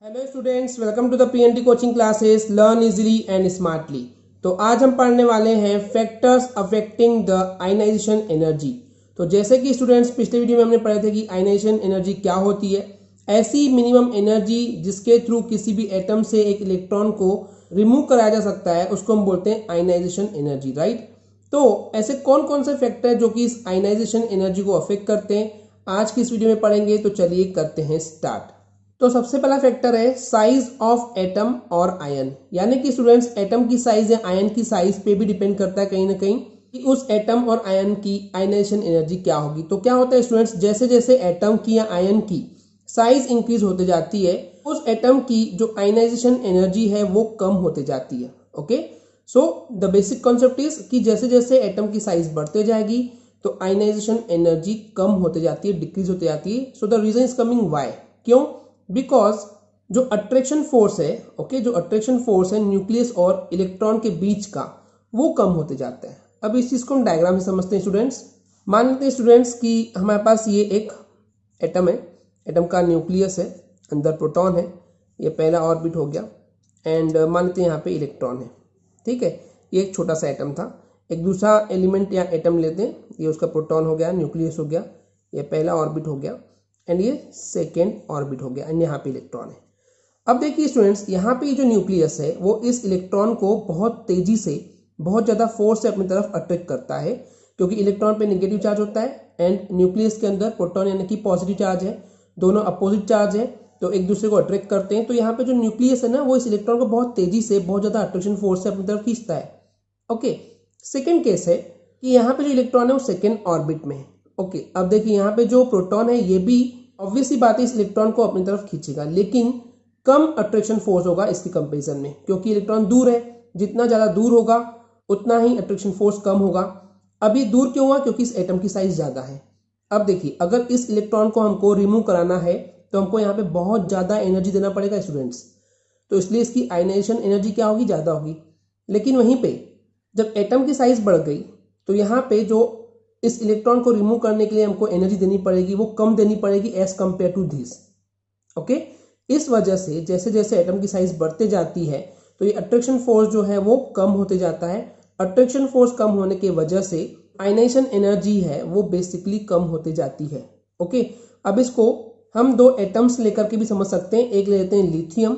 Hello students, welcome to the PNT coaching classes learn easily and smartly. तो आज हम पढ़ने वाले हैं factors affecting the ionization energy. तो जैसे कि स्टूडेंट्स पिछले वीडियो में हमने पढ़े थे कि आयनाइजेशन एनर्जी क्या होती है। ऐसी मिनिमम एनर्जी जिसके थ्रू किसी भी एटम से एक इलेक्ट्रॉन को रिमूव कराया जा सकता है उसको हम बोलते हैं आयनाइजेशन एनर्जी, राइट। तो ऐसे कौन कौन से फैक्टर हैं जो कि इस आयनाइजेशन एनर्जी को अफेक्ट करते हैं, आज की इस वीडियो में पढ़ेंगे। तो चलिए करते हैं स्टार्ट। तो सबसे पहला फैक्टर है साइज ऑफ एटम और आयन, यानी कि स्टूडेंट्स एटम की साइज या आयन की साइज पे भी डिपेंड करता है कहीं ना कहीं कि उस एटम और आयन की आयनाइजेशन एनर्जी क्या होगी। तो क्या होता है स्टूडेंट्स, जैसे जैसे एटम की या आयन की साइज इंक्रीज होते जाती है उस एटम की जो आयनाइजेशन एनर्जी है वो कम होते जाती है। Okay, so the basic concept is कि जैसे जैसे एटम की साइज बढ़ते जाएगी तो आयनाइजेशन एनर्जी कम होते जाती है, डिक्रीज होते जाती है। So the reason is coming why, क्यों? बिकॉज जो अट्रैक्शन फोर्स है, ओके, जो अट्रैक्शन फोर्स है न्यूक्लियस और इलेक्ट्रॉन के बीच का, वो कम होते जाता है। अब इस चीज को हम डायग्राम से समझते हैं स्टूडेंट्स। मान लेते हैं स्टूडेंट्स कि हमारे पास ये एक एटम है, एटम का न्यूक्लियस है, अंदर प्रोटॉन है, ये पहला ऑर्बिट हो गया, एंड मान लेते हैं यहाँ पे इलेक्ट्रॉन है। ठीक है, ये एक छोटा सा एटम था। एक दूसरा एलिमेंट या एटम लेते हैं, ये उसका प्रोटॉन हो गया, न्यूक्लियस हो गया, ये पहला ऑर्बिट हो गया, एंड ये सेकेंड ऑर्बिट हो गया, एंड यहाँ पे इलेक्ट्रॉन है। अब देखिए स्टूडेंट्स, यहाँ पे जो न्यूक्लियस है वो इस इलेक्ट्रॉन को बहुत तेजी से, बहुत ज्यादा फोर्स से अपनी तरफ अट्रैक्ट करता है, क्योंकि इलेक्ट्रॉन पे नेगेटिव चार्ज होता है एंड न्यूक्लियस के अंदर प्रोटॉन यानी कि पॉजिटिव चार्ज है, दोनों अपोजिट चार्ज है, तो एक दूसरे को अट्रैक्ट करते हैं। तो यहाँ पे जो न्यूक्लियस है ना वो इस इलेक्ट्रॉन को बहुत तेजी से, बहुत ज्यादा अट्रैक्शन फोर्स से अपनी तरफ खींचता है। ओके, सेकेंड केस है कि यहाँ पे जो इलेक्ट्रॉन है वो सेकेंड ऑर्बिट में है। ओके, अब देखिए यहाँ पे जो प्रोटॉन है ये भी ऑब्वियसली बात है इस इलेक्ट्रॉन को अपनी तरफ खींचेगा, लेकिन कम अट्रैक्शन फोर्स होगा इसके कंपैरिजन में, क्योंकि इलेक्ट्रॉन दूर है, जितना ज्यादा दूर होगा उतना ही अट्रैक्शन फोर्स कम होगा। अभी दूर क्यों हुआ? क्योंकि इस एटम की साइज ज्यादा है। अब देखिए, अगर इस इलेक्ट्रॉन को हमको रिमूव कराना है तो हमको यहाँ पे बहुत ज्यादा एनर्जी देना पड़ेगा स्टूडेंट्स, तो इसलिए इसकी आयनाइजेशन एनर्जी क्या होगी? ज्यादा होगी। लेकिन वहीं पे जब एटम की साइज बढ़ गई तो यहाँ पे जो इस इलेक्ट्रॉन को रिमूव करने के लिए हमको एनर्जी देनी पड़ेगी वो कम देनी पड़ेगी as compare to this. Okay, इस वजह से जैसे जैसे एटम की साइज बढ़ते जाती है तो ये अट्रैक्शन फोर्स जो है वो कम होते जाता है। अट्रैक्शन फोर्स कम होने की वजह से आयनाइजेशन एनर्जी है वो बेसिकली कम होते जाती है। ओके, अब इसको हम दो एटम्स लेकर के भी समझ सकते हैं, एक ले लेते हैं लिथियम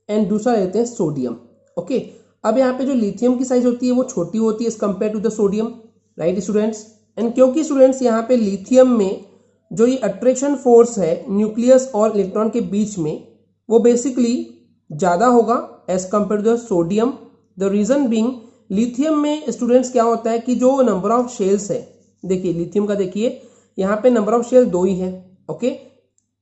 एंड दूसरा लेते हैं सोडियम। ओके, अब यहाँ पे जो लिथियम की साइज होती है वो छोटी होती है as compare to the sodium, right students. And क्योंकि स्टूडेंट्स यहाँ पे लिथियम में जो ये अट्रैक्शन फोर्स है न्यूक्लियस और इलेक्ट्रॉन के बीच में वो बेसिकली ज्यादा होगा as compare to the sodium. The reason being, lithium में स्टूडेंट्स क्या होता है कि जो नंबर ऑफ शेल्स है, देखिए लिथियम का देखिए यहाँ पे नंबर ऑफ शेल 2 ही है। ओके,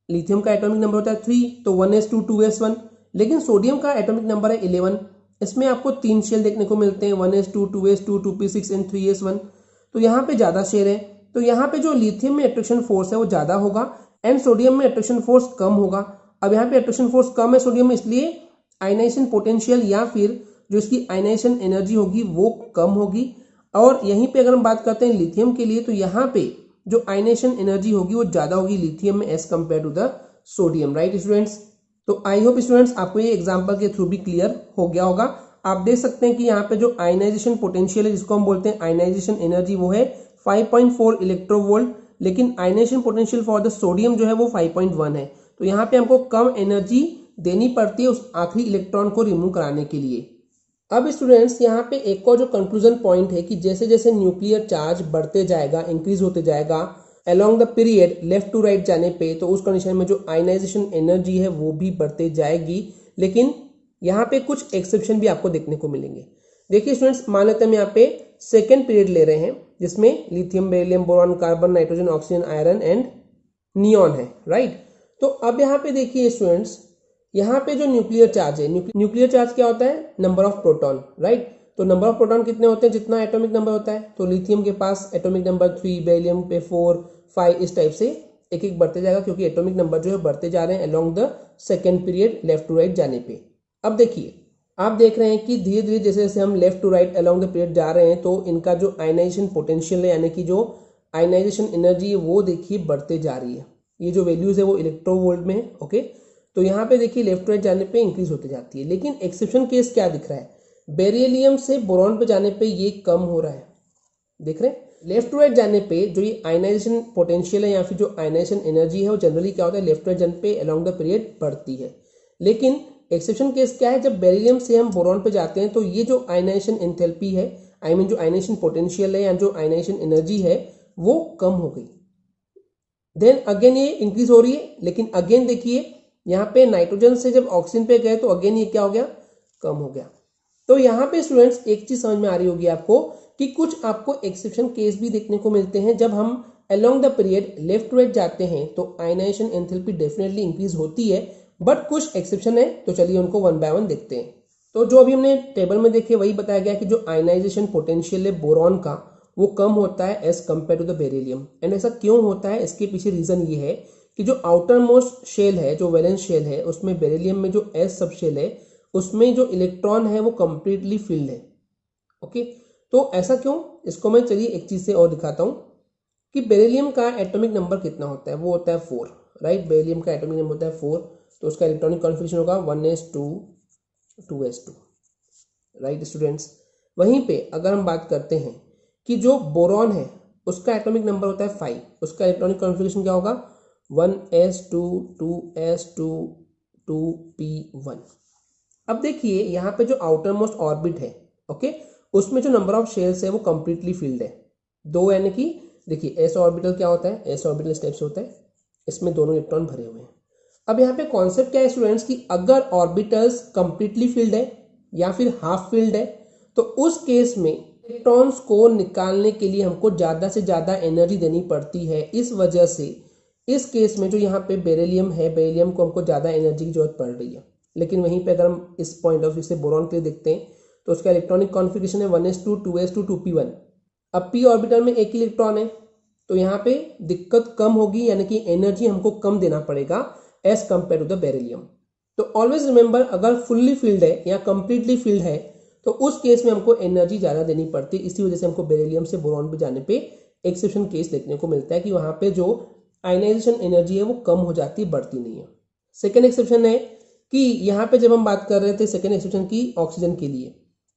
लिथियम का एटॉमिक नंबर होता है 3, तो 1s2 2s1, लेकिन सोडियम का एटॉमिक नंबर है 11। इसमें आपको 3 शेल देखने को मिलते हैं, 1s2 2s2 2p6 and 3s1। तो यहाँ पे ज्यादा शेल है, तो यहाँ पे जो लिथियम में अट्रैक्शन फोर्स है वो ज्यादा होगा एंड सोडियम में अट्रैक्शन फोर्स कम होगा। अब यहाँ पे अट्रैक्शन फोर्स कम है सोडियम में, इसलिए आयनाइजेशन पोटेंशियल या फिर जो इसकी आयनाइजेशन एनर्जी होगी वो कम होगी। और यहीं पे अगर हम बात करते हैं लिथियम के लिए तो यहाँ पे जो आयनाइजेशन एनर्जी होगी वो ज्यादा होगी लिथियम में as compare to the sodium, right students. तो आई होप स्टूडेंट्स आपको ये एग्जांपल के थ्रू भी क्लियर हो गया होगा। आप देख सकते हैं कि यहाँ पे जो आयनाइजेशन पोटेंशियल है जिसको हम बोलते हैं आयनाइजेशन एनर्जी वो है 5.4 इलेक्ट्रोवोल्ट, लेकिन ionization potential for the sodium जो है वो 5.1 है। तो यहाँ पे हमको कम एनर्जी देनी पड़ती है उस आखिरी इलेक्ट्रॉन को रिमूव कराने के लिए। अब स्टूडेंट्स यहाँ पे एक और जो कंक्लूजन पॉइंट है कि जैसे जैसे न्यूक्लियर चार्ज बढ़ते जाएगा, इंक्रीज होते जाएगा along the period left to right जाने पे, तो उस कंडीशन में जो आयनाइजेशन एनर्जी है वो भी बढ़ते जाएगी। लेकिन यहाँ पे कुछ एक्सेप्शन भी आपको देखने को मिलेंगे। देखिए स्टूडेंट्स, मान लेते हैं हम यहाँ पे सेकेंड पीरियड ले रहे हैं जिसमें lithium, beryllium, boron, carbon, nitrogen, oxygen, iron and neon है, राइट। तो अब यहाँ पे देखिए स्टूडेंट्स, यहाँ पे जो न्यूक्लियर चार्ज है, न्यूक्लियर चार्ज क्या होता है? Number of proton, right. तो नंबर ऑफ प्रोटॉन कितने होते हैं? जितना एटॉमिक नंबर होता है। तो लिथियम के पास एटॉमिक नंबर 3, बेरिलियम पे 4, 5, इस टाइप से एक एक बढ़ते जाएगा, क्योंकि एटॉमिक नंबर जो है बढ़ते जा रहे हैं along the second period left to right जाने पे। अब देखिए, आप देख रहे हैं कि धीरे धीरे जैसे जैसे हम left to right along the period जा रहे हैं तो इनका जो आयनाइजेशन पोटेंशियल है यानी कि जो आयनाइजेशन एनर्जी है वो देखिए बढ़ते जा रही है। ये जो वैल्यूज है वो इलेक्ट्रोवोल्ट में है। ओके, तो यहाँ पे देखिए लेफ्ट टू राइट जाने पे इंक्रीज होती जाती है। लेकिन एक्सेप्शन केस क्या दिख रहा है, बेरिलियम से बोरॉन पे जाने पे ये कम हो रहा है, देख रहे हैं। लेफ्ट टू राइट जाने पे जो ये आयनाइजेशन पोटेंशियल है या फिर जो आयनाइजेशन एनर्जी है वो जनरली क्या होता है, लेफ्ट टू राइट जाने पे अलोंग द पीरियड बढ़ती है। लेकिन एक्सेप्शन केस क्या है, जब बेरिलियम से हम बोरॉन पे जाते हैं तो ये जो आयनाइजेशन एंथैल्पी है, आई मीन जो आयनाइजेशन पोटेंशियल है या जो आयनाइजेशन एनर्जी है वो कम हो गई। देन अगेन ये इंक्रीज हो रही है, लेकिन अगेन देखिए यहाँ पे नाइट्रोजन से जब ऑक्सीजन पे गए तो अगेन ये क्या हो गया, कम हो गया। तो यहाँ पे स्टूडेंट्स एक चीज समझ में आ रही होगी आपको कि कुछ आपको एक्सेप्शन केस भी देखने को मिलते हैं। जब हम along the period left to right जाते हैं तो आयनाइजेशन एंथैल्पी डेफिनेटली इंक्रीज होती है, बट कुछ एक्सेप्शन है। तो चलिए उनको वन बाय वन देखते हैं। तो जो अभी हमने टेबल में देखे वही बताया गया कि जो आयनाइजेशन पोटेंशियल है बोरॉन का वो कम होता है as compare to the beryllium. And ऐसा क्यों होता है, इसके पीछे रीजन ये है कि जो आउटर मोस्ट शेल है, जो वैलेंस शेल है, उसमें बेरिलियम में जो एस सब शेल है उसमें जो इलेक्ट्रॉन है वो कंप्लीटली फिल्ड है। ओके, तो ऐसा क्यों, इसको मैं चलिए एक चीज से और दिखाता हूं कि बेरिलियम का एटॉमिक नंबर कितना होता है, वो होता है 4, राइट। बेरिलियम का एटॉमिक नंबर होता है 4, तो उसका इलेक्ट्रॉनिक कॉन्फिगरेशन होगा 1s2 2s2, राइट स्टूडेंट्स। वहीं पे अगर हम बात करते हैं कि जो बोरॉन है उसका एटॉमिक नंबर होता है 5, उसका इलेक्ट्रॉनिक कॉन्फिगरेशन क्या होगा 1s2 2s2 2p1। अब देखिए यहाँ पे जो आउटर मोस्ट ऑर्बिट है, ओके, उसमें जो नंबर ऑफ शेल्स है वो कंप्लीटली फिल्ड है, 2, यानी कि देखिए एस ऑर्बिटल क्या होता है, एस ऑर्बिटल स्टेप से होता है, इसमें दोनों इलेक्ट्रॉन भरे हुए हैं। अब यहाँ पे कॉन्सेप्ट क्या है स्टूडेंट्स कि अगर ऑर्बिटल्स कंप्लीटली फिल्ड है या फिर हाफ फिल्ड है तो उस केस में इलेक्ट्रॉन्स को निकालने के लिए हमको ज्यादा से ज्यादा एनर्जी देनी पड़ती है। इस वजह से इस केस में जो यहाँ पे बेरिलियम है, बेरिलियम को हमको ज्यादा एनर्जी की जरूरत पड़ रही है। लेकिन वहीं पे अगर हम इस पॉइंट ऑफ व्यू से बोरॉन के लिए देखते हैं तो उसका इलेक्ट्रॉनिक कॉन्फिगरेशन है 1s2 2s2 2p1। अब p ऑर्बिटल में एक ही इलेक्ट्रॉन है तो यहाँ पे दिक्कत कम होगी, यानी कि एनर्जी हमको कम देना पड़ेगा as compare to the beryllium. तो ऑलवेज रिमेंबर, अगर फुल्ली फिल्ड है या कंप्लीटली फिल्ड है तो उस केस में हमको एनर्जी ज्यादा देनी पड़ती है। इसी वजह से हमको बेरिलियम से बोरॉन पे जाने पे एक्सेप्शन केस देखने को मिलता है कि वहां पे जो आयनाइजेशन एनर्जी है वो कम हो जाती है, बढ़ती नहीं है। सेकेंड एक्सेप्शन है कि यहाँ पे जब हम बात कर रहे थे सेकेंड एक्सेप्शन की ऑक्सीजन के लिए,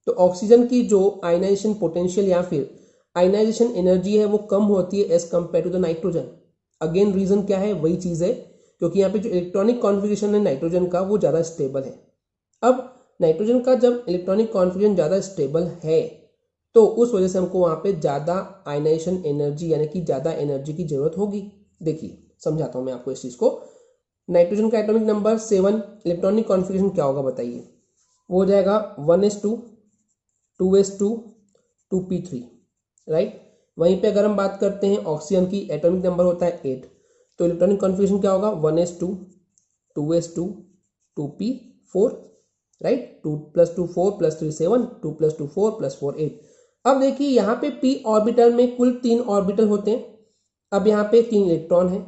तो ऑक्सीजन की जो आयनाइजेशन पोटेंशियल या फिर आयनाइजेशन एनर्जी है वो कम होती है as compare to the nitrogen. Again reason क्या है, वही चीज है, क्योंकि यहाँ पे जो इलेक्ट्रॉनिक कॉन्फिगरेशन है नाइट्रोजन का वो ज्यादा स्टेबल है। अब नाइट्रोजन का जब इलेक्ट्रॉनिक कॉन्फिगरेशन ज्यादा स्टेबल है तो उस वजह से हमको वहां पे ज्यादा आयनाइजेशन एनर्जी यानी कि ज्यादा एनर्जी की जरूरत होगी। देखिए समझाता हूं मैं आपको इस चीज को। नाइट्रोजन का एटॉमिक नंबर 7, इलेक्ट्रॉनिक कॉन्फिगरेशन क्या होगा बताइए, वो हो जाएगा 1s2 2s2 2p3, राइट। वहीं पे अगर हम बात करते हैं ऑक्सीजन की, एटॉमिक नंबर होता है 8, तो इलेक्ट्रॉनिक कॉन्फिगरेशन क्या होगा 1s2 2s2 2p4, राइट। 2 + 2 4 + 3 7, 2 + 2 4 + 4 8। अब देखिए यहाँ पे p ऑर्बिटल में कुल 3 ऑर्बिटल होते हैं। अब यहाँ पे 3 इलेक्ट्रॉन है,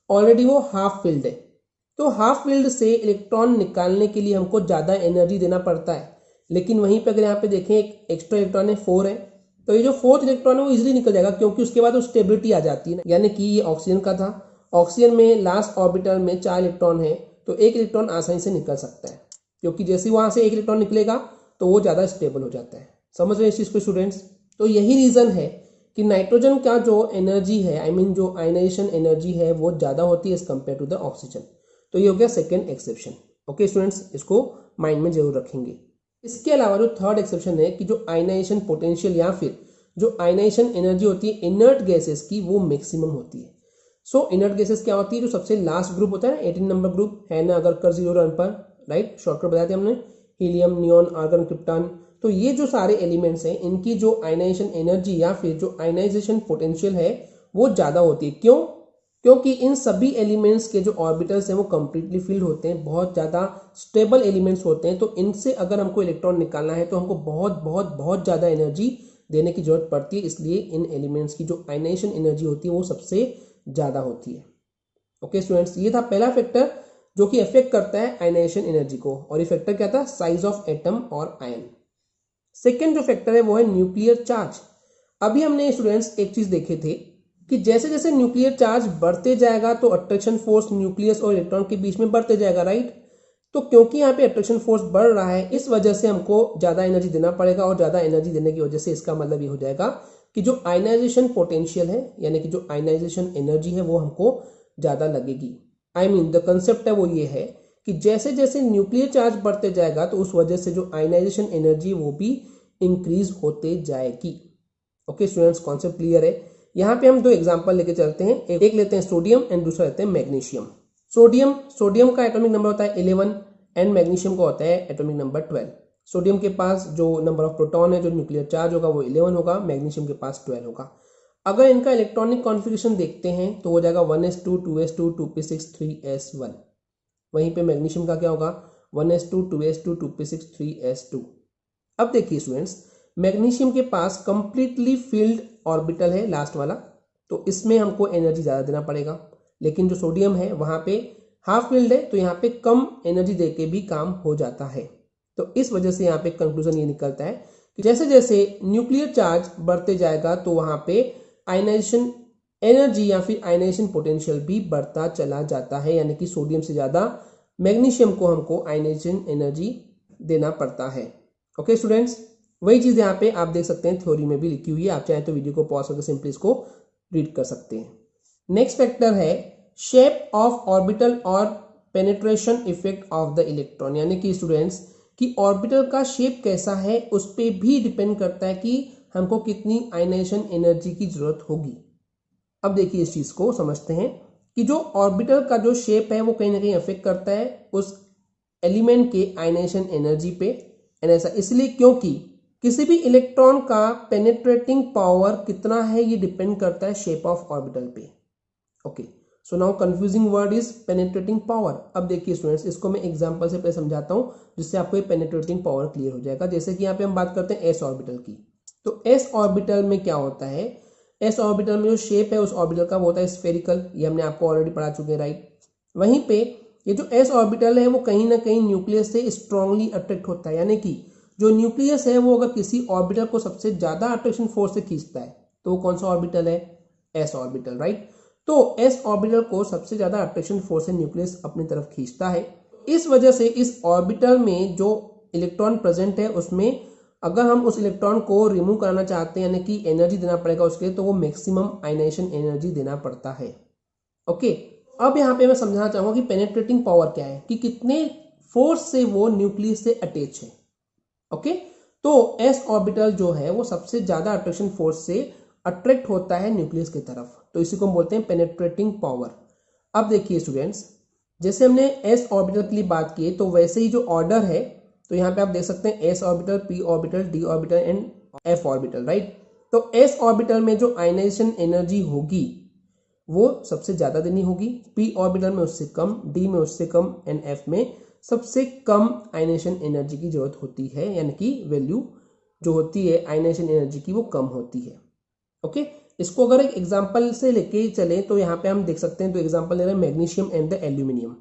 ऑलरेडी वो हाफ फिल्ड है, तो हाफ फिल्ड से इलेक्ट्रॉन निकालने के लिए हमको ज्यादा एनर्जी देना पड़ता है। लेकिन वहीं पे अगर यहाँ पे देखें एक एक्स्ट्रा इलेक्ट्रॉन है 4 है, तो ये जो 4th इलेक्ट्रॉन है वो इजीली निकल जाएगा, क्योंकि उसके बाद वो स्टेबिलिटी आ जाती है ना। यानी कि ये ऑक्सीजन का था, ऑक्सीजन में लास्ट ऑर्बिटल में 4 इलेक्ट्रॉन है तो एक इलेक्ट्रॉन आसानी से निकल सकता है, क्योंकि जैसे वहां से एक इलेक्ट्रॉन निकलेगा तो वो ज्यादा स्टेबल हो जाता है। समझ रहे हैं इस चीज को स्टूडेंट्स। तो यही रीजन है कि नाइट्रोजन का जो एनर्जी है, आई मीन जो आयनाइजेशन एनर्जी है वो ज्यादा होती है as compare to the oxygen. तो ये हो गया सेकेंड एक्सेप्शन। ओके स्टूडेंट्स, इसको माइंड में जरूर रखेंगे। इसके अलावा जो थर्ड एक्सेप्शन है कि जो आयनाइजेशन पोटेंशियल या फिर जो आयनाइजेशन एनर्जी होती है इनर्ट गैसेस की वो मैक्सिमम होती है। सो इनर्ट गैसेस क्या होती है, जो सबसे लास्ट ग्रुप होता है ना, 18 नंबर ग्रुप है ना, अगर कर 0 रन पर, राइट, शॉर्टकट बताया था हमने, हीलियम, नियोन, आर्गन, क्रिप्टॉन। तो ये जो सारे एलिमेंट्स हैं इनकी जो आयनाइजेशन एनर्जी या फिर जो आयनाइजेशन पोटेंशियल है वो ज्यादा होती है। क्यों? क्योंकि इन सभी एलिमेंट्स के जो ऑर्बिटल्स हैं वो कंप्लीटली फिल्ड होते हैं, बहुत ज्यादा स्टेबल एलिमेंट्स होते हैं। तो इनसे अगर हमको इलेक्ट्रॉन निकालना है तो हमको बहुत बहुत बहुत ज्यादा एनर्जी देने की जरूरत पड़ती है, इसलिए इन एलिमेंट्स की जो आयनाइजेशन एनर्जी होती है वो सबसे ज्यादा होती है। ओके स्टूडेंट्स, ये था पहला फैक्टर जो कि अफेक्ट करता है आयनाइजेशन एनर्जी को, और ये फैक्टर क्या था, साइज ऑफ एटम और आयन। सेकेंड जो फैक्टर है वो है न्यूक्लियर चार्ज। अभी हमने स्टूडेंट्स एक चीज देखे थे कि जैसे जैसे न्यूक्लियर चार्ज बढ़ते जाएगा तो अट्रैक्शन फोर्स न्यूक्लियस और इलेक्ट्रॉन के बीच में बढ़ते जाएगा, राइट। तो क्योंकि यहाँ पे अट्रैक्शन फोर्स बढ़ रहा है, इस वजह से हमको ज्यादा एनर्जी देना पड़ेगा, और ज्यादा एनर्जी देने की वजह से इसका मतलब ये हो जाएगा कि जो आयनाइजेशन पोटेंशियल है यानी कि जो आयनाइजेशन एनर्जी है वो हमको ज्यादा लगेगी। आई मीन द कंसेप्ट है वो ये है कि जैसे जैसे न्यूक्लियर चार्ज बढ़ते जाएगा तो उस वजह से जो आयनाइजेशन एनर्जी वो भी इंक्रीज होते जाएगी। ओके स्टूडेंट्स, कॉन्सेप्ट क्लियर है। यहाँ पे हम दो एग्जांपल लेके चलते हैं, एक लेते हैं सोडियम एंड दूसरा लेते हैं मैग्नीशियम। सोडियम का एटॉमिक नंबर होता है 11 एंड मैग्नीशियम का होता है एटॉमिक नंबर 12। सोडियम के पास जो नंबर ऑफ प्रोटॉन है, जो न्यूक्लियर चार्ज होगा वो 11 होगा, मैग्नीशियम के पास 12 होगा। अगर इनका इलेक्ट्रॉनिक कॉन्फ़िगरेशन देखते हैं तो हो जाएगा 1s2 2s2 2p6 3s1। वहीं पे मैग्नीशियम का क्या होगा 1s2 2s2 2p6 3s2। अब देखिए स्टूडेंट्स, मैग्नीशियम के पास कंप्लीटली फील्ड ऑर्बिटल है लास्ट वाला, तो इसमें हमको एनर्जी ज़्यादा देना पड़ेगा। लेकिन जो सोडियम है वहाँ पे हाफ फील्ड है, तो यहाँ पे कम एनर्जी दे के भी काम हो जाता है। तो इस वजह से यहाँ पे कंक्लूजन ये निकलता है कि जैसे जैसे न्यूक्लियर चार्ज बढ़ते जाएगा तो वहाँ पे आयनाइजेशन एनर्जी या फिर आयनाइजेशन पोटेंशियल भी बढ़ता चला जाता है, यानी कि सोडियम से ज़्यादा मैग्नीशियम को हमको आयनाइजेशन एनर्जी देना पड़ता है। ओके स्टूडेंट्स, वही चीज़ यहाँ पे आप देख सकते हैं थ्योरी में भी लिखी हुई है, आप चाहें तो वीडियो को पॉज करके सिंपली इसको रीड कर सकते हैं। नेक्स्ट फैक्टर है शेप ऑफ ऑर्बिटल और penetration effect of the electron, यानी कि स्टूडेंट्स कि ऑर्बिटल का शेप कैसा है उस पर भी डिपेंड करता है कि हमको कितनी आयनाइजेशन एनर्जी की जरूरत होगी। अब देखिए इस चीज को समझते हैं कि जो ऑर्बिटल का जो शेप है वो कहीं ना कहीं अफेक्ट करता है उस एलिमेंट के आयनाइजेशन एनर्जी पे। एंड ऐसा इसलिए क्योंकि किसी भी इलेक्ट्रॉन का पेनिट्रेटिंग पावर कितना है ये डिपेंड करता है शेप ऑफ ऑर्बिटल पे। Okay, so now confusing word is penetrating power. अब देखिए स्टूडेंट्स, इसको मैं एग्जांपल से पहले समझाता हूँ जिससे आपको ये पेनिट्रेटिंग पावर क्लियर हो जाएगा। जैसे कि यहाँ पे हम बात करते हैं एस ऑर्बिटल की, तो एस ऑर्बिटल में क्या होता है, एस ऑर्बिटल में जो शेप है उस ऑर्बिटल का वो होता है स्फेरिकल, ये हमने आपको ऑलरेडी पढ़ा चुके हैं, राइट। वहीं पे ये जो एस ऑर्बिटल है वो कहीं ना कहीं न्यूक्लियस से स्ट्रांगली अट्रैक्ट होता है, यानी कि जो न्यूक्लियस है वो अगर किसी ऑर्बिटल को सबसे ज्यादा अट्रैक्शन फोर्स से खींचता है तो वो कौन सा ऑर्बिटल है, एस ऑर्बिटल, राइट। तो एस ऑर्बिटल को सबसे ज्यादा अट्रैक्शन फोर्स से न्यूक्लियस अपनी तरफ खींचता है। इस वजह से इस ऑर्बिटल में जो इलेक्ट्रॉन प्रेजेंट है उसमें अगर हम उस इलेक्ट्रॉन को रिमूव कराना चाहते हैं यानी कि एनर्जी देना पड़ेगा उसके लिए, तो वो मैक्सिमम आयनाइजेशन एनर्जी देना पड़ता है। ओके, अब यहाँ पे मैं समझाना चाहूंगा कि पेनिट्रेटिंग पावर क्या है, कि कितने फोर्स से वो न्यूक्लियस से अटैच है। ओके, तो एस ऑर्बिटल जो है वो सबसे ज्यादा अट्रैक्शन फोर्स से अट्रैक्ट होता है न्यूक्लियस की तरफ, तो इसी को हम बोलते हैं पेनिट्रेटिंग पावर। अब देखिए स्टूडेंट्स, जैसे हमने एस ऑर्बिटल के लिए बात की तो वैसे ही जो ऑर्डर है, तो यहाँ पे आप देख सकते हैं S orbital, P orbital, D orbital and F orbital, right. तो एस ऑर्बिटल में जो आयनाइजेशन एनर्जी होगी वो सबसे ज्यादा देनी होगी, पी ऑर्बिटल में उससे कम, डी में उससे कम एंड एफ में सबसे कम आयनाइजेशन एनर्जी की जरूरत होती है, यानी कि वैल्यू जो होती है आयनाइजेशन एनर्जी की वो कम होती है। ओके, इसको अगर एक एग्जांपल से लेके चले तो यहाँ पे हम देख सकते हैं, तो एग्जांपल ले रहे हैं magnesium and the aluminium.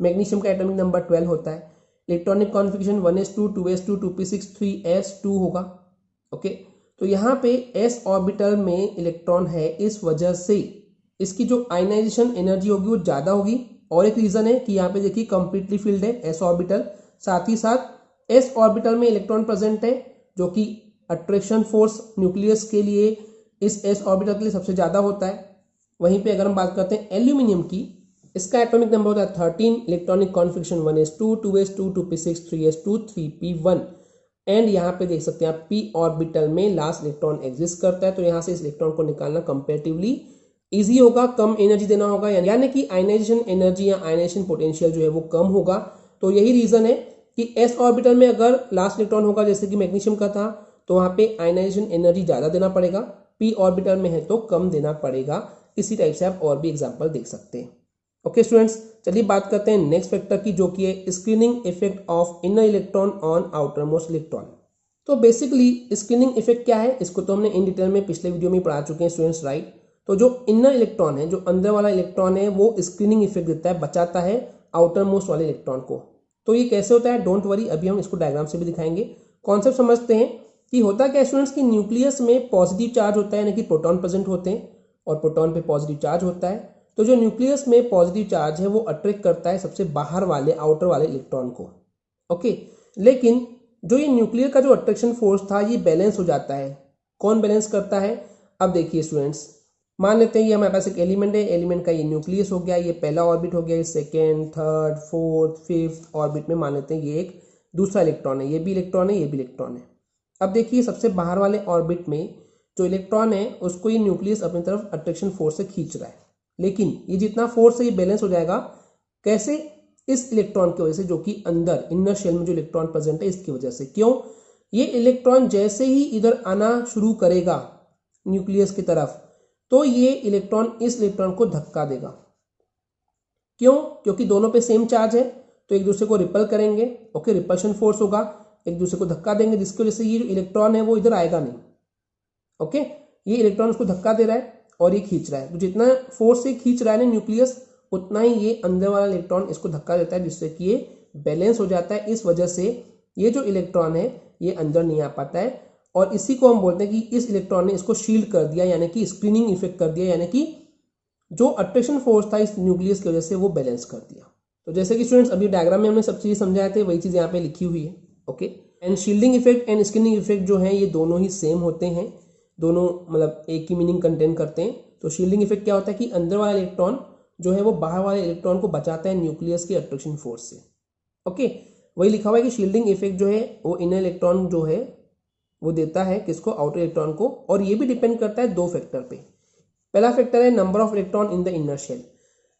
Magnesium का एटॉमिक नंबर 12 होता है, electronic configuration 1s2 2s2 2p6 3s2 होगा। ओके, तो यहाँ पे s ऑर्बिटल में इलेक्ट्रॉन है, इस वजह से इसकी जो आयनाइजेशन एनर्जी होगी वो ज्यादा होगी। और एक रीजन है कि यहाँ पे देखिए कंप्लीटली फील्ड है एस ऑर्बिटल, साथ ही साथ एस ऑर्बिटल में इलेक्ट्रॉन प्रेजेंट है जो कि अट्रैक्शन फोर्स न्यूक्लियस के लिए इस एस ऑर्बिटल के लिए सबसे ज्यादा होता है। वहीं पे अगर हम बात करते हैं एल्यूमिनियम की, इसका एटॉमिक नंबर होता है 13, electronic configuration 1s2 2s2 2p6 3s2 3p1 and यहाँ पे देख सकते हैं आप पी ऑर्बिटल में लास्ट इलेक्ट्रॉन एग्जिस्ट करता है, तो यहाँ से इस इलेक्ट्रॉन को निकालना कंपेरेटिवली इजी होगा, कम एनर्जी देना होगा, यानी कि आयनाइजेशन एनर्जी या आयनाइजेशन पोटेंशियल जो है वो कम होगा। तो यही रीजन है कि एस ऑर्बिटल में अगर लास्ट इलेक्ट्रॉन होगा जैसे कि मैग्नीशियम का था तो वहां पे आयनाइजेशन एनर्जी ज्यादा देना पड़ेगा, पी ऑर्बिटल में है तो कम देना पड़ेगा। इसी टाइप से आप और भी एग्जांपल देख सकते हैं। ओके स्टूडेंट्स, चलिए बात करते हैं नेक्स्ट फैक्टर की, जो कि है screening effect of inner electron on outer most electron. तो बेसिकली स्क्रीनिंग इफेक्ट क्या है, इसको तो हमने इन डिटेल में पिछले वीडियो में पढ़ा चुके हैं स्टूडेंट्स, राइट। तो जो इनर इलेक्ट्रॉन है, जो अंदर वाला इलेक्ट्रॉन है, वो स्क्रीनिंग इफेक्ट देता है, बचाता है आउटर मोस्ट वाले इलेक्ट्रॉन को। तो ये कैसे होता है, डोंट वरी, अभी हम इसको डायग्राम से भी दिखाएंगे। कॉन्सेप्ट समझते हैं कि होता क्या स्टूडेंट्स की न्यूक्लियस में पॉजिटिव चार्ज होता है, यानी कि प्रोटॉन प्रेजेंट होते हैं, और प्रोटॉन पे पॉजिटिव चार्ज होता है। तो जो न्यूक्लियस में पॉजिटिव चार्ज है वो अट्रैक्ट करता है सबसे बाहर वाले आउटर वाले इलेक्ट्रॉन को। ओके, लेकिन जो ये न्यूक्लियर का जो अट्रैक्शन फोर्स था ये बैलेंस हो जाता है। कौन बैलेंस करता है? अब देखिए स्टूडेंट्स, मान लेते हैं ये हमारे पास एक एलिमेंट है, एलिमेंट का ये न्यूक्लियस हो गया, ये पहला ऑर्बिट हो गया, ये second, third, fourth, fifth orbit में मान लेते हैं ये एक दूसरा इलेक्ट्रॉन है, ये भी इलेक्ट्रॉन है, ये भी इलेक्ट्रॉन है। अब देखिए सबसे बाहर वाले ऑर्बिट में जो इलेक्ट्रॉन है उसको ये न्यूक्लियस अपनी तरफ अट्रैक्शन फोर्स से खींच रहा है, लेकिन ये जितना फोर्स है ये बैलेंस हो जाएगा कैसे? इस इलेक्ट्रॉन की वजह से, जो कि अंदर इनर शेल में जो इलेक्ट्रॉन प्रेजेंट है इसकी वजह से। क्यों? ये इलेक्ट्रॉन जैसे ही इधर आना शुरू करेगा न्यूक्लियस की तरफ, तो ये इलेक्ट्रॉन इस इलेक्ट्रॉन को धक्का देगा। क्यों? क्योंकि दोनों पे सेम चार्ज है, तो एक दूसरे को रिपल करेंगे। ओके, रिपल्शन फोर्स होगा, एक दूसरे को धक्का देंगे, जिसकी वजह से ये जो इलेक्ट्रॉन है वो इधर आएगा नहीं। ओके, ये इलेक्ट्रॉन उसको धक्का दे रहा है और ये खींच रहा है, तो जितना फोर्स से खींच रहा है ना न्यूक्लियस, उतना ही ये अंदर वाला इलेक्ट्रॉन इसको धक्का देता है, जिससे कि ये बैलेंस हो जाता है। इस वजह से ये जो इलेक्ट्रॉन है ये अंदर नहीं आ पाता है, और इसी को हम बोलते हैं कि इस इलेक्ट्रॉन ने इसको शील्ड कर दिया, यानी कि स्क्रीनिंग इफेक्ट कर दिया, यानी कि जो अट्रैक्शन फोर्स था इस न्यूक्लियस की वजह से वो बैलेंस कर दिया। तो जैसे कि स्टूडेंट्स अभी डायग्राम में हमने सब चीज़ समझाए थे, वही चीज़ यहाँ पे लिखी हुई है। Okay, and shielding effect and screening effect जो है ये दोनों ही सेम होते हैं, दोनों मतलब एक ही मीनिंग कंटेन करते हैं। तो शील्डिंग इफेक्ट क्या होता है कि अंदर वाला इलेक्ट्रॉन जो है वो बाहर वाले इलेक्ट्रॉन को बचाता है न्यूक्लियस के अट्रैक्शन फोर्स से। ओके, वही लिखा हुआ है कि शील्डिंग इफेक्ट जो है वो इनर इलेक्ट्रॉन जो है वो देता है किसको? आउटर इलेक्ट्रॉन को, और ये भी डिपेंड करता है दो फैक्टर पे। पहला फैक्टर है number of electron in the inner shell,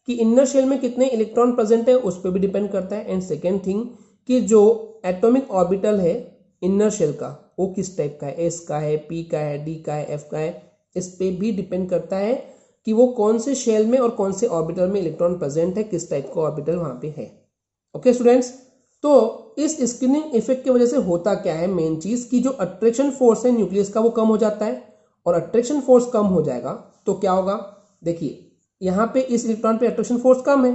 कि इनर शेल में कितने इलेक्ट्रॉन प्रेजेंट है उस पर भी डिपेंड करता है। एंड सेकेंड थिंग कि जो एटॉमिक ऑर्बिटल है इनर शेल का वो किस टाइप का है, एस का है, पी का है, डी का है, एफ का है, इस पे भी डिपेंड करता है कि वो कौन से शेल में और कौन से ऑर्बिटल में इलेक्ट्रॉन प्रेजेंट है, किस टाइप का ऑर्बिटल वहां पे है। ओके स्टूडेंट्स, तो इस स्क्रीनिंग इफेक्ट की वजह से होता क्या है, मेन चीज कि जो अट्रैक्शन फोर्स है न्यूक्लियस का वो कम हो जाता है, और अट्रैक्शन फोर्स कम हो जाएगा तो क्या होगा? देखिए यहाँ पे इस इलेक्ट्रॉन पे अट्रैक्शन फोर्स कम है,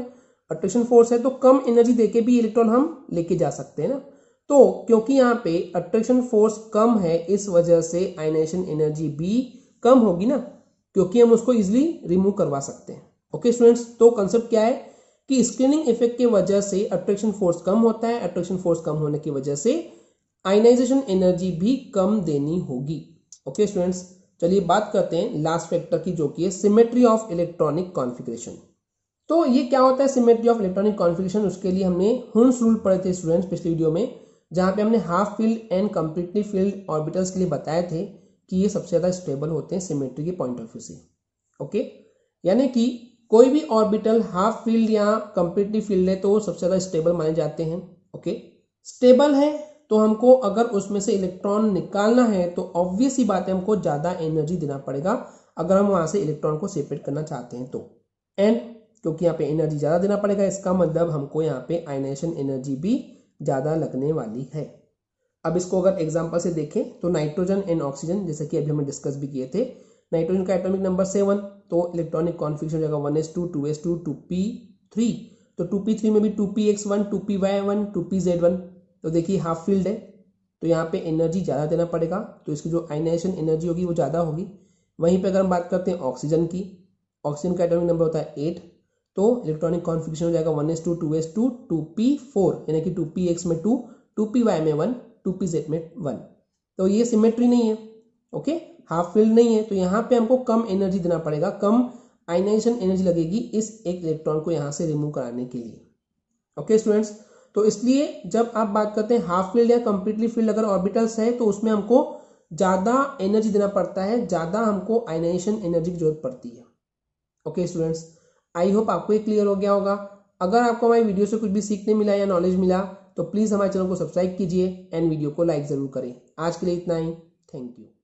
अट्रैक्शन फोर्स है तो कम एनर्जी देके भी इलेक्ट्रॉन हम लेके जा सकते हैं ना। तो क्योंकि यहाँ पे अट्रैक्शन फोर्स कम है इस वजह से आयनाइजेशन एनर्जी भी कम होगी ना, क्योंकि हम उसको इजिली रिमूव करवा सकते हैं। ओके स्टूडेंट्स, तो कंसेप्ट क्या है कि स्क्रीनिंग इफेक्ट की वजह से अट्रैक्शन फोर्स कम होता है, अट्रैक्शन फोर्स कम होने की वजह से आयनाइजेशन एनर्जी भी कम देनी होगी। ओके स्टूडेंट्स, चलिए बात करते हैं लास्ट फैक्टर की, जो कि है सिमेट्री ऑफ इलेक्ट्रॉनिक कॉन्फ़िगरेशन। तो ये क्या होता है सिमेट्री ऑफ इलेक्ट्रॉनिक कॉन्फ़िगरेशन? उसके लिए हमने हुन्स रूल पढ़े थे स्टूडेंट्स पिछले वीडियो में, जहां पे हमने half field and completely field orbitals के लिए बताए थे कि ये सबसे ज्यादा स्टेबल होते हैं सिमेट्री के पॉइंट ऑफ व्यू से। ओके, यानी कि कोई भी ऑर्बिटल हाफ फील्ड या कंप्लीटली फील्ड है तो वो सबसे ज्यादा स्टेबल माने जाते हैं। ओके, स्टेबल है तो हमको अगर उसमें से इलेक्ट्रॉन निकालना है तो ऑब्वियस ही बात है हमको ज्यादा एनर्जी देना पड़ेगा अगर हम वहां से इलेक्ट्रॉन को सेपरेट करना चाहते हैं तो। एंड क्योंकि यहाँ पे एनर्जी ज्यादा देना पड़ेगा, इसका मतलब हमको यहाँ पे आयनाइजेशन एनर्जी भी ज्यादा लगने वाली है। अब इसको अगर एग्जांपल से देखें तो नाइट्रोजन एंड ऑक्सीजन, जैसे कि अभी हमने डिस्कस भी किए थे, नाइट्रोजन का एटॉमिक नंबर 7, तो इलेक्ट्रॉनिक कॉन्फ़िगरेशन हो जाएगा 1s2 2s2 2p3, तो 2p3 में भी 2px1 2py1 2pz1। तो देखिए हाफ फील्ड है तो यहाँ पे एनर्जी ज़्यादा देना पड़ेगा, तो इसकी जो आयनाइजेशन एनर्जी होगी वो ज़्यादा होगी। वहीं पे अगर हम बात करते हैं ऑक्सीजन की, ऑक्सीजन का एटॉमिक नंबर होता है 8, तो इलेक्ट्रॉनिक कॉन्फ़िगरेशन हो जाएगा 1s2 2s2 2p4, यानी कि 2px में 2, 2py में 1, 2pz में 1। तो ये सिमेट्री नहीं है। ओके, हाफ फील्ड नहीं है, तो यहाँ पे हमको कम एनर्जी देना पड़ेगा, कम आयनाइजेशन एनर्जी लगेगी इस एक इलेक्ट्रॉन को यहाँ से रिमूव कराने के लिए। ओके स्टूडेंट्स, तो इसलिए जब आप बात करते हैं हाफ फील्ड या कंप्लीटली फील्ड अगर ऑर्बिटल्स है तो उसमें हमको ज़्यादा एनर्जी देना पड़ता है, ज़्यादा हमको आयनाइजेशन एनर्जी की जरूरत पड़ती है। ओके स्टूडेंट्स, आई होप आपको ये क्लियर हो गया होगा। अगर आपको हमारी वीडियो से कुछ भी सीखने मिला या नॉलेज मिला तो प्लीज़ हमारे चैनल को सब्सक्राइब कीजिए एंड वीडियो को लाइक ज़रूर करें। आज के लिए इतना ही, थैंक यू।